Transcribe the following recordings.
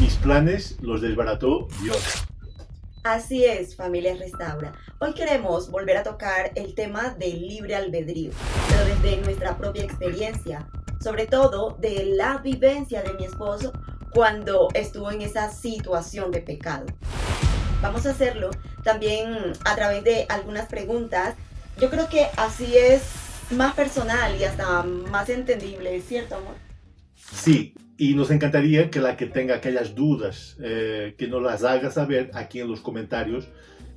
Mis planes los desbarató Dios. Así es, familia Restaura. Hoy queremos volver a tocar el tema del libre albedrío, pero desde nuestra propia experiencia, sobre todo de la vivencia de mi esposo cuando estuvo en esa situación de pecado. Vamos a hacerlo también a través de algunas preguntas. Yo creo que así es más personal y hasta más entendible, ¿cierto, amor? Sí, y nos encantaría que la que tenga aquellas dudas, que nos las haga saber aquí en los comentarios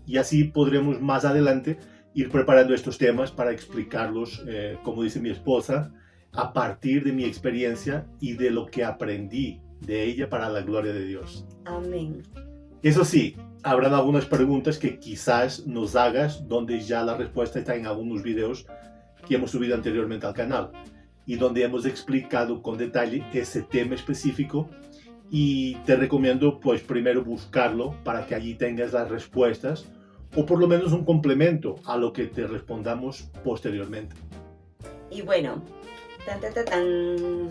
y así podremos más adelante ir preparando estos temas para explicarlos, como dice mi esposa, a partir de mi experiencia y de lo que aprendí de ella para la gloria de Dios. Amén. Eso sí, habrán algunas preguntas que quizás nos hagas donde ya la respuesta está en algunos videos que hemos subido anteriormente al canal y donde hemos explicado con detalle ese tema específico y te recomiendo pues primero buscarlo para que allí tengas las respuestas o por lo menos un complemento a lo que te respondamos posteriormente. Y bueno, tan, tan, tan, tan.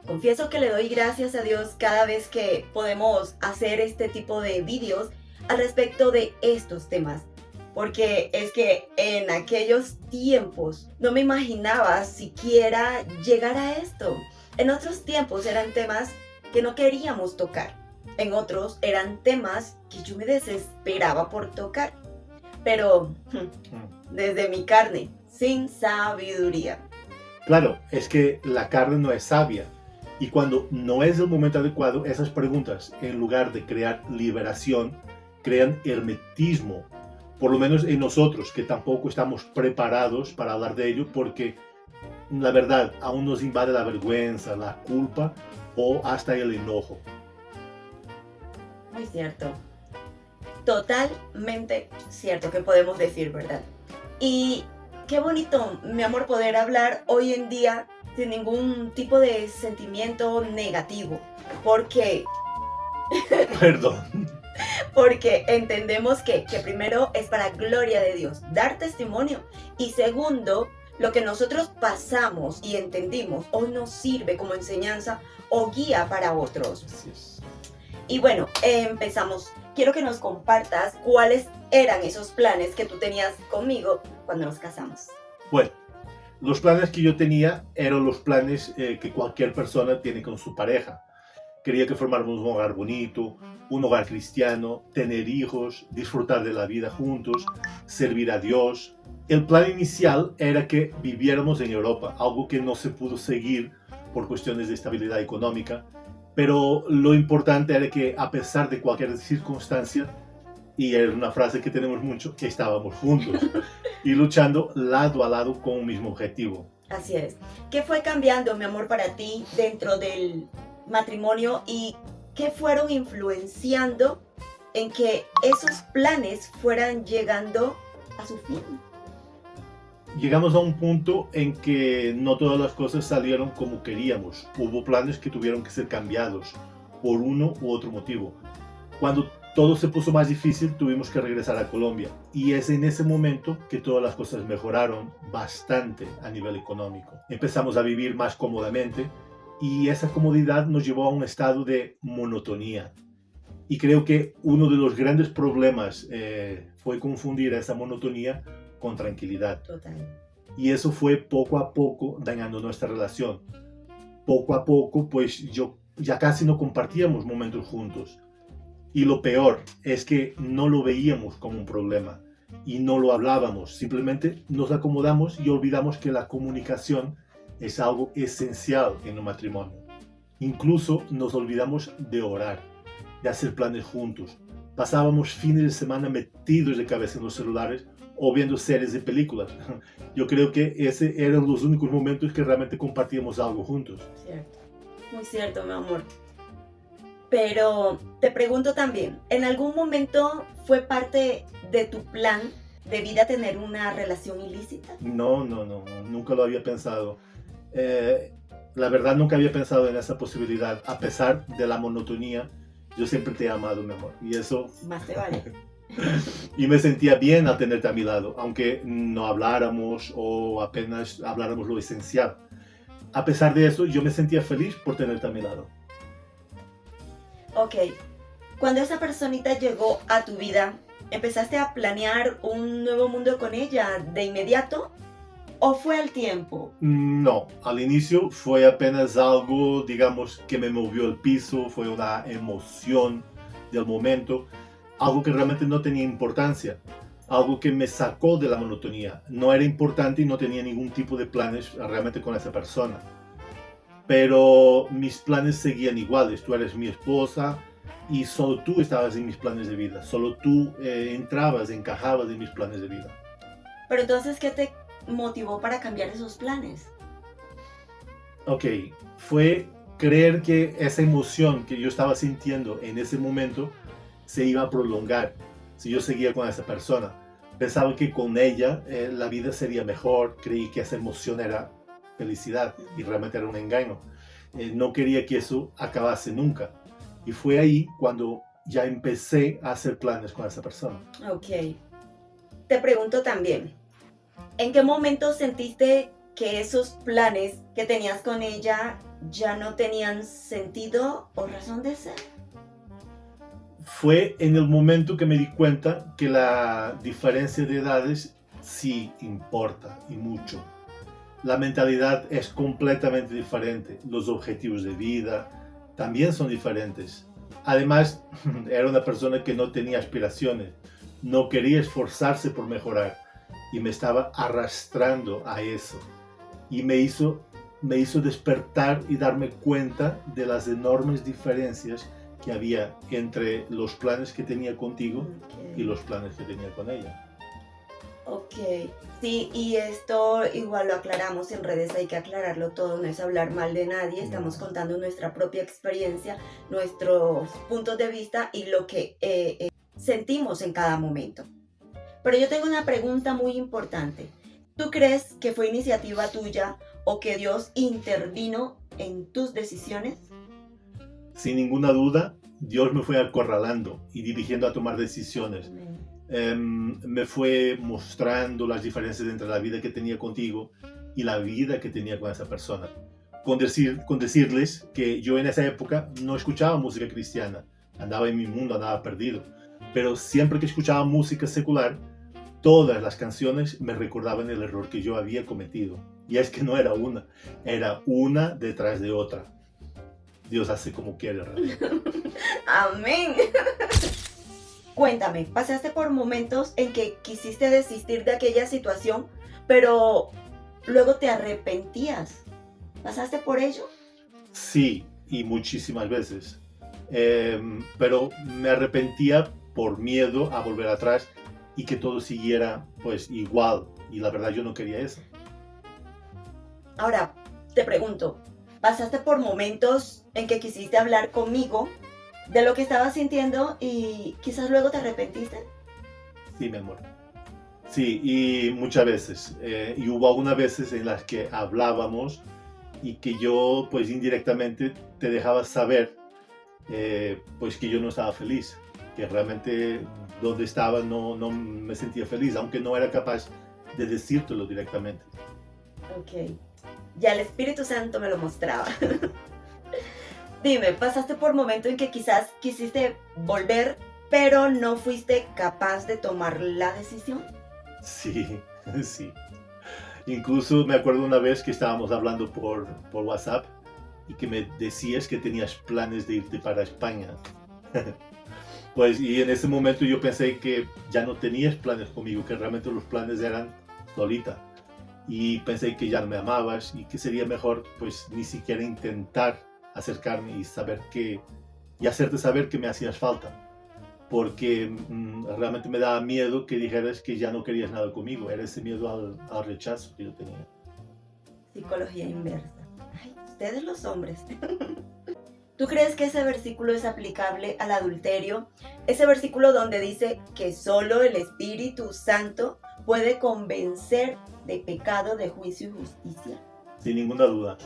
Confieso que le doy gracias a Dios cada vez que podemos hacer este tipo de vídeos al respecto de estos temas. Porque es que en aquellos tiempos no me imaginaba siquiera llegar a esto. En otros tiempos eran temas que no queríamos tocar. En otros eran temas que yo me desesperaba por tocar. Pero desde mi carne, sin sabiduría. Claro, es que la carne no es sabia y cuando no es el momento adecuado, esas preguntas, en lugar de crear liberación, crean hermetismo. Por lo menos en nosotros, que tampoco estamos preparados para hablar de ello, porque la verdad aún nos invade la vergüenza, la culpa o hasta el enojo. Muy cierto. Totalmente cierto que podemos decir, ¿verdad? Y qué bonito, mi amor, poder hablar hoy en día sin ningún tipo de sentimiento negativo. Porque, Perdón. porque entendemos que primero es para gloria de Dios, dar testimonio. Y segundo, lo que nosotros pasamos y entendimos hoy nos sirve como enseñanza o guía para otros. Así es. Y bueno, empezamos. Quiero que nos compartas cuáles eran esos planes que tú tenías conmigo cuando nos casamos. Bueno, los planes que yo tenía eran los planes que cualquier persona tiene con su pareja. Quería que formáramos un hogar bonito, un hogar cristiano, tener hijos, disfrutar de la vida juntos, servir a Dios. El plan inicial era que viviéramos en Europa, algo que no se pudo seguir por cuestiones de estabilidad económica, pero lo importante era que a pesar de cualquier circunstancia, y es una frase que tenemos mucho, que estábamos juntos y luchando lado a lado con un mismo objetivo. Así es. ¿Qué fue cambiando, mi amor, para ti dentro del matrimonio y qué fueron influenciando en que esos planes fueran llegando a su fin? Llegamos a un punto en que no todas las cosas salieron como queríamos. Hubo planes que tuvieron que ser cambiados por uno u otro motivo. Cuando todo se puso más difícil, tuvimos que regresar a Colombia. Y es en ese momento que todas las cosas mejoraron bastante a nivel económico. Empezamos a vivir más cómodamente y esa comodidad nos llevó a un estado de monotonía. Y creo que uno de los grandes problemas fue confundir esa monotonía con tranquilidad. Total. Y eso fue poco a poco dañando nuestra relación. Poco a poco, pues ya casi no compartíamos momentos juntos. Y lo peor es que no lo veíamos como un problema y no lo hablábamos. Simplemente nos acomodamos y olvidamos que la comunicación es algo esencial en un matrimonio. Incluso nos olvidamos de orar, de hacer planes juntos. Pasábamos fines de semana metidos de cabeza en los celulares o viendo series y películas. Yo creo que ese eran los únicos momentos que realmente compartíamos algo juntos. Cierto. Muy cierto, mi amor. Pero te pregunto también, ¿en algún momento fue parte de tu plan de vida tener una relación ilícita? No, nunca lo había pensado. La verdad nunca había pensado en esa posibilidad. A pesar de la monotonía, yo siempre te he amado, mi amor. Y eso... Más te vale. Y me sentía bien al tenerte a mi lado, aunque no habláramos o apenas habláramos lo esencial. A pesar de eso, yo me sentía feliz por tenerte a mi lado. Ok, cuando esa personita llegó a tu vida, ¿empezaste a planear un nuevo mundo con ella de inmediato o fue al tiempo? No, al inicio fue apenas algo, digamos, que me movió el piso, fue una emoción del momento, algo que realmente no tenía importancia, algo que me sacó de la monotonía. No era importante y no tenía ningún tipo de planes realmente con esa persona. Pero mis planes seguían iguales. Tú eres mi esposa y solo tú estabas en mis planes de vida. Solo tú entrabas, encajabas en mis planes de vida. Pero entonces, ¿qué te motivó para cambiar esos planes? Ok, fue creer que esa emoción que yo estaba sintiendo en ese momento se iba a prolongar si yo seguía con esa persona. Pensaba que con ella la vida sería mejor, creí que esa emoción era felicidad y realmente era un engaño. No quería que eso acabase nunca. Y fue ahí cuando ya empecé a hacer planes con esa persona. Ok. Te pregunto también, ¿en qué momento sentiste que esos planes que tenías con ella ya no tenían sentido o razón de ser? Fue en el momento que me di cuenta que la diferencia de edades sí importa y mucho. La mentalidad es completamente diferente, los objetivos de vida también son diferentes. Además, era una persona que no tenía aspiraciones, no quería esforzarse por mejorar y me estaba arrastrando a eso. Y me hizo despertar y darme cuenta de las enormes diferencias que había entre los planes que tenía contigo y los planes que tenía con ella. Ok, sí, y esto igual lo aclaramos en redes, hay que aclararlo todo, no es hablar mal de nadie, estamos contando nuestra propia experiencia, nuestros puntos de vista y lo que sentimos en cada momento. Pero yo tengo una pregunta muy importante. ¿Tú crees que fue iniciativa tuya o que Dios intervino en tus decisiones? Sin ninguna duda, Dios me fue acorralando y dirigiendo a tomar decisiones. Me fue mostrando las diferencias entre la vida que tenía contigo y la vida que tenía con esa persona. Con decirles que yo en esa época no escuchaba música cristiana, andaba en mi mundo, andaba perdido. Pero siempre que escuchaba música secular, todas las canciones me recordaban el error que yo había cometido. Y es que no era una detrás de otra. Dios hace como quiere, realmente. Amén. Cuéntame, ¿pasaste por momentos en que quisiste desistir de aquella situación, pero luego te arrepentías? ¿Pasaste por ello? Sí, y muchísimas veces. Pero me arrepentía por miedo a volver atrás y que todo siguiera pues igual. Y la verdad yo no quería eso. Ahora, te pregunto, ¿pasaste por momentos en que quisiste hablar conmigo de lo que estabas sintiendo y quizás luego te arrepentiste? Sí, mi amor. Sí, y muchas veces. Y hubo algunas veces en las que hablábamos y que yo pues indirectamente te dejaba saber pues que yo no estaba feliz, que realmente donde estaba no me sentía feliz, aunque no era capaz de decírtelo directamente. Ok, ya el Espíritu Santo me lo mostraba. Dime, ¿pasaste por momentos en que quizás quisiste volver, pero no fuiste capaz de tomar la decisión? Sí, sí. Incluso me acuerdo una vez que estábamos hablando por WhatsApp y que me decías que tenías planes de irte para España. Pues y en ese momento yo pensé que ya no tenías planes conmigo, que realmente los planes eran solita. Y pensé que ya no me amabas y que sería mejor pues ni siquiera intentar acercarme y hacerte saber que me hacías falta. Porque realmente me daba miedo que dijeras que ya no querías nada conmigo. Era ese miedo al rechazo que yo tenía. Psicología inversa. Ay, ustedes los hombres. ¿Tú crees que ese versículo es aplicable al adulterio? Ese versículo donde dice que solo el Espíritu Santo puede convencer de pecado, de juicio y justicia. Sin ninguna duda.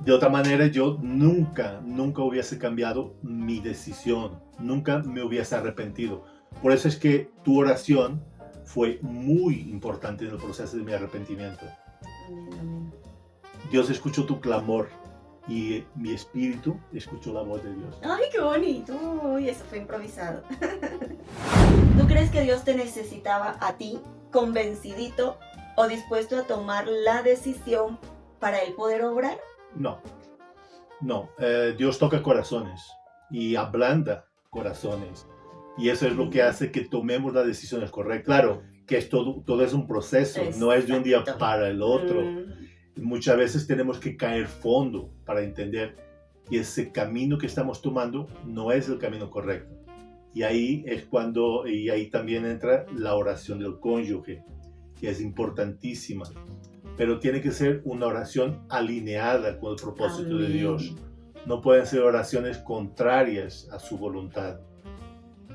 De otra manera, yo nunca hubiese cambiado mi decisión. Nunca me hubiese arrepentido. Por eso es que tu oración fue muy importante en el proceso de mi arrepentimiento. Amén, amén. Dios escuchó tu clamor y mi espíritu escuchó la voz de Dios. Ay, qué bonito. Uy, eso fue improvisado. ¿Tú crees que Dios te necesitaba a ti, convencidito o dispuesto a tomar la decisión para Él poder obrar? No. Dios toca corazones y ablanda corazones. Y eso es lo que hace que tomemos las decisiones correctas. Claro, que es todo es un proceso, no es de un día para el otro. Muchas veces tenemos que caer fondo para entender que ese camino que estamos tomando no es el camino correcto. Y ahí también entra la oración del cónyuge, que es importantísima. Pero tiene que ser una oración alineada con el propósito de Dios. No pueden ser oraciones contrarias a su voluntad.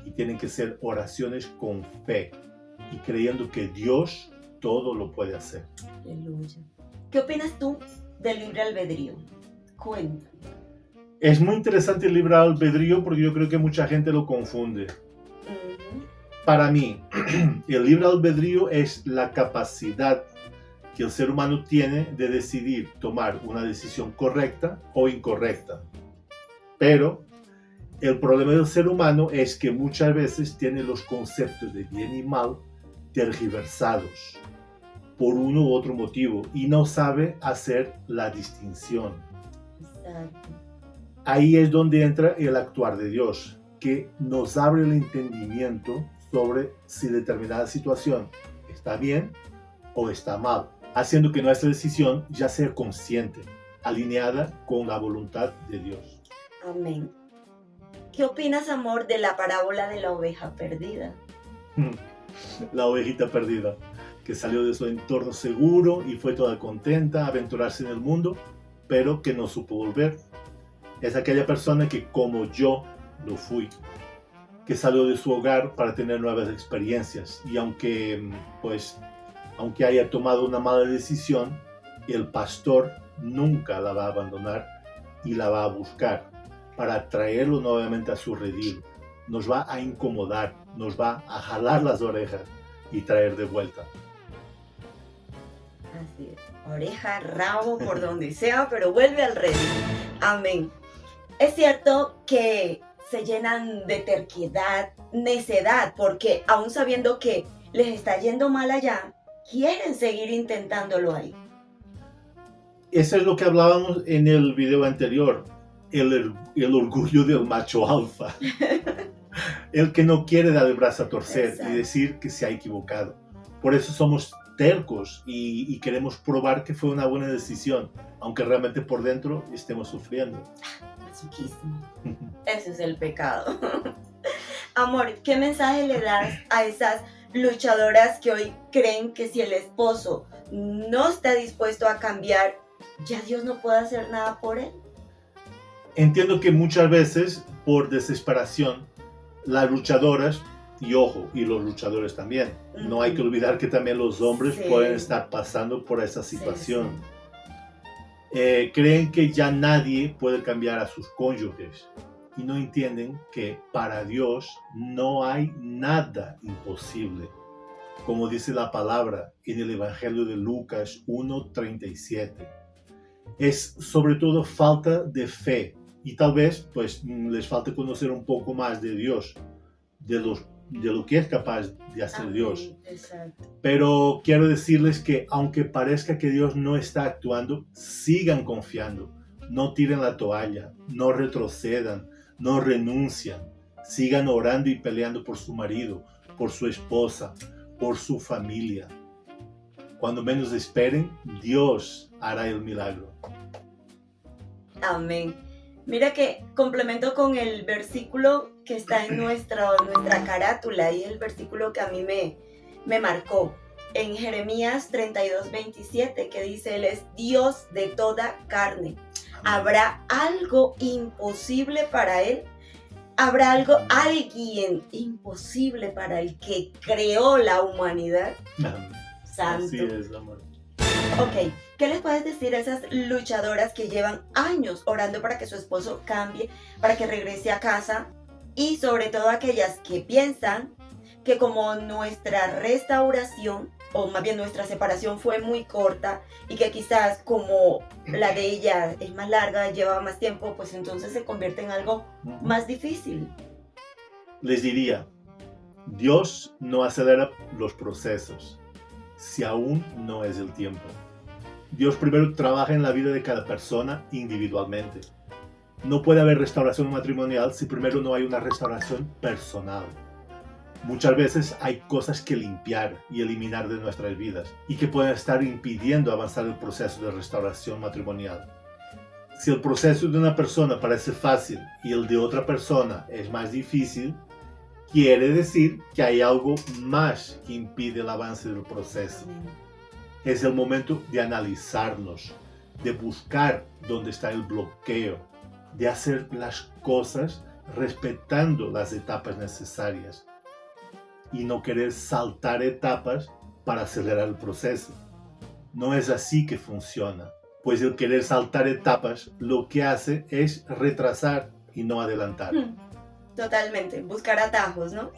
Y tienen que ser oraciones con fe y creyendo que Dios todo lo puede hacer. Aleluya. ¿Qué opinas tú del libre albedrío? Cuéntame. Es muy interesante el libre albedrío porque yo creo que mucha gente lo confunde. Para mí, el libre albedrío es la capacidad que el ser humano tiene de decidir tomar una decisión correcta o incorrecta. Pero el problema del ser humano es que muchas veces tiene los conceptos de bien y mal tergiversados por uno u otro motivo y no sabe hacer la distinción. Exacto. Ahí es donde entra el actuar de Dios, que nos abre el entendimiento sobre si determinada situación está bien o está mal, haciendo que nuestra decisión ya sea consciente, alineada con la voluntad de Dios. Amén. ¿Qué opinas, amor, de la parábola de la oveja perdida? La ovejita perdida, que salió de su entorno seguro y fue toda contenta a aventurarse en el mundo, pero que no supo volver. Es aquella persona que, como yo lo fui, que salió de su hogar para tener nuevas experiencias y aunque haya tomado una mala decisión, el pastor nunca la va a abandonar y la va a buscar para traerlo nuevamente a su redil. Nos va a incomodar, nos va a jalar las orejas y traer de vuelta. Así es, oreja, rabo, por donde sea, pero vuelve al redil. Amén. Es cierto que se llenan de terquedad, necedad, porque aún sabiendo que les está yendo mal allá, quieren seguir intentándolo ahí. Eso es lo que hablábamos en el video anterior, el orgullo del macho alfa. El que no quiere dar el brazo a torcer. Exacto. Y decir que se ha equivocado. Por eso somos tercos y queremos probar que fue una buena decisión, aunque realmente por dentro estemos sufriendo. Masoquismo. Ese es el pecado. Amor, ¿qué mensaje le das a esas luchadoras que hoy creen que si el esposo no está dispuesto a cambiar, ya Dios no puede hacer nada por él? Entiendo que muchas veces, por desesperación, las luchadoras, y ojo, y los luchadores también, no hay que olvidar que también los hombres pueden estar pasando por esa situación. Creen que ya nadie puede cambiar a sus cónyuges y no entienden que para Dios no hay nada imposible. Como dice la palabra en el Evangelio de Lucas 1:37. Es sobre todo falta de fe y tal vez les falte conocer un poco más de Dios, de lo que es capaz de hacer Dios. Exacto. Pero quiero decirles que aunque parezca que Dios no está actuando, sigan confiando, no tiren la toalla, no retrocedan, no renuncian, sigan orando y peleando por su marido, por su esposa, por su familia. Cuando menos esperen, Dios hará el milagro. Amén. Mira que complemento con el versículo que está en nuestra carátula y es el versículo que a mí me marcó. En Jeremías 32:27 que dice, Él es Dios de toda carne. ¿Habrá algo imposible para Él? ¿Habrá alguien imposible para el que creó la humanidad? Amén. Santo. Así es, amor. Ok, ¿qué les puedes decir a esas luchadoras que llevan años orando para que su esposo cambie, para que regrese a casa? Y sobre todo aquellas que piensan que como nuestra restauración o más bien nuestra separación fue muy corta y que quizás como la de ella es más larga, lleva más tiempo, pues entonces se convierte en algo más difícil. Les diría, Dios no acelera los procesos si aún no es el tiempo. Dios primero trabaja en la vida de cada persona individualmente. No puede haber restauración matrimonial si primero no hay una restauración personal. Muchas veces hay cosas que limpiar y eliminar de nuestras vidas y que pueden estar impidiendo avanzar el proceso de restauración matrimonial. Si el proceso de una persona parece fácil y el de otra persona es más difícil, quiere decir que hay algo más que impide el avance del proceso. Es el momento de analizarnos, de buscar dónde está el bloqueo, de hacer las cosas respetando las etapas necesarias y no querer saltar etapas para acelerar el proceso. No es así que funciona, pues el querer saltar etapas lo que hace es retrasar y no adelantar. Totalmente, buscar atajos, ¿no?